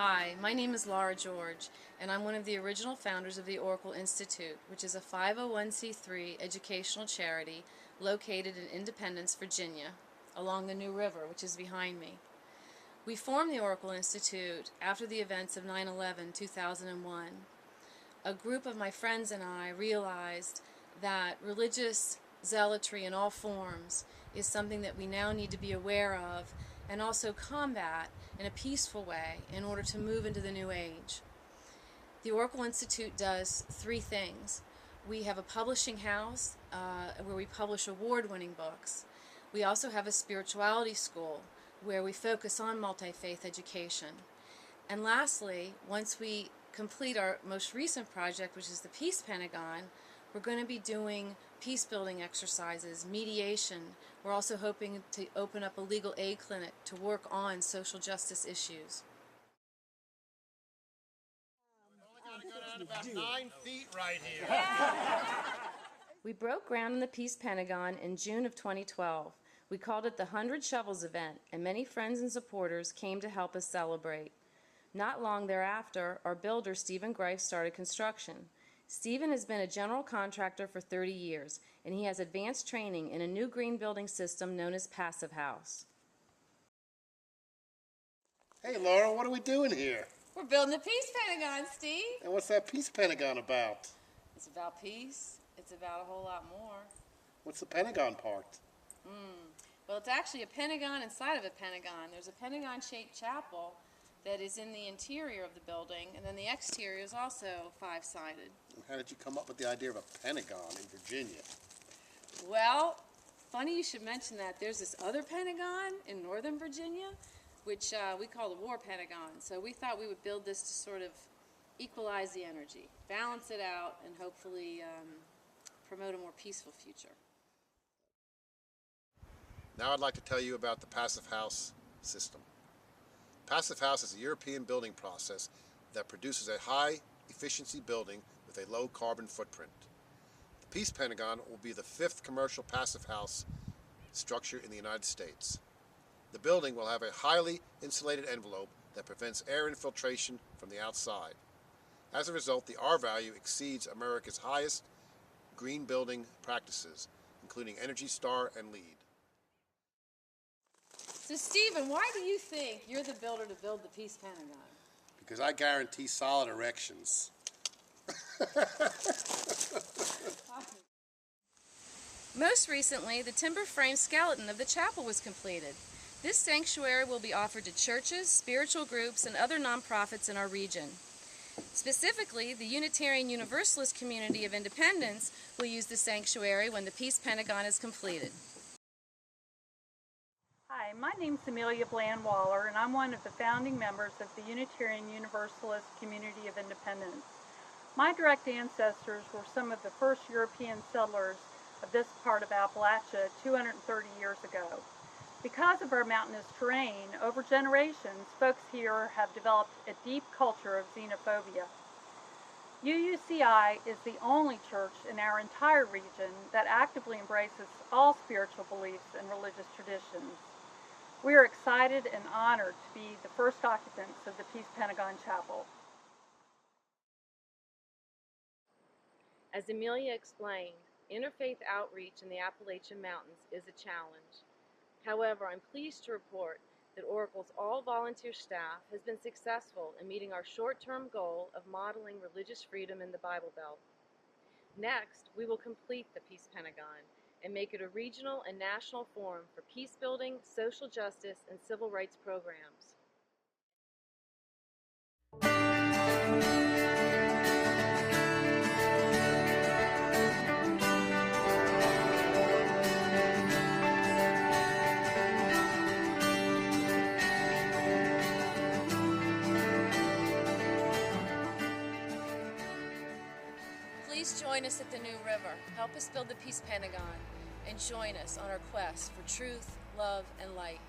Hi, my name is Laura George, and I'm one of the original founders of the Oracle Institute, which is a 501c3 educational charity located in Independence, Virginia, along the New River, which is behind me. We formed the Oracle Institute after the events of 9/11/2001. A group of my friends and I realized that religious zealotry in all forms is something that we now need to be aware of and also combat in a peaceful way in order to move into the new age. The Oracle Institute does three things. We have a publishing house where we publish award-winning books. We also have a spirituality school where we focus on multi-faith education. And lastly, once we complete our most recent project, which is the Peace Pentagon, we're going to be doing peace-building exercises, mediation. We're also hoping to open up a legal aid clinic to work on social justice issues. We're only going to go down about 9 feet right here. We broke ground in the Peace Pentagon in June of 2012. We called it the 100 Shovels event, and many friends and supporters came to help us celebrate. Not long thereafter, our builder, Stephen Greif, started construction. Stephen has been a general contractor for 30 years, and he has advanced training in a new green building system known as Passive House. Hey, Laura, what are we doing here? We're building the Peace Pentagon, Steve. And what's that Peace Pentagon about? It's about peace. It's about a whole lot more. What's the Pentagon part? Well, it's actually a pentagon inside of a pentagon. There's a pentagon-shaped chapel that is in the interior of the building, and then the exterior is also five-sided. And how did you come up with the idea of a Pentagon in Virginia? Well, funny you should mention that. There's this other pentagon in Northern Virginia, which we call the War Pentagon. So we thought we would build this to sort of equalize the energy, balance it out, and hopefully promote a more peaceful future. Now I'd like to tell you about the Passive House system. Passive House is a European building process that produces a high-efficiency building with a low carbon footprint. The Peace Pentagon will be the 5th commercial Passive House structure in the United States. The building will have a highly insulated envelope that prevents air infiltration from the outside. As a result, the R value exceeds America's highest green building practices, including Energy Star and LEED. So, Stephen, why do you think you're the builder to build the Peace Pentagon? Because I guarantee solid erections. Most recently, the timber frame skeleton of the chapel was completed. This sanctuary will be offered to churches, spiritual groups, and other nonprofits in our region. Specifically, the Unitarian Universalist community of Independence will use the sanctuary when the Peace Pentagon is completed. Hi, my name's Amelia Bland-Waller, and I'm one of the founding members of the Unitarian Universalist community of Independence. My direct ancestors were some of the first European settlers of this part of Appalachia 230 years ago. Because of our mountainous terrain, over generations, folks here have developed a deep culture of xenophobia. UUCI is the only church in our entire region that actively embraces all spiritual beliefs and religious traditions. We are excited and honored to be the first occupants of the Peace Pentagon Chapel. As Amelia explained, interfaith outreach in the Appalachian Mountains is a challenge. However, I'm pleased to report that Oracle's all-volunteer staff has been successful in meeting our short-term goal of modeling religious freedom in the Bible Belt. Next, we will complete the Peace Pentagon and make it a regional and national forum for peace building, social justice, and civil rights programs. Please join us at the New River, help us build the Peace Pentagon, and join us on our quest for truth, love, and light.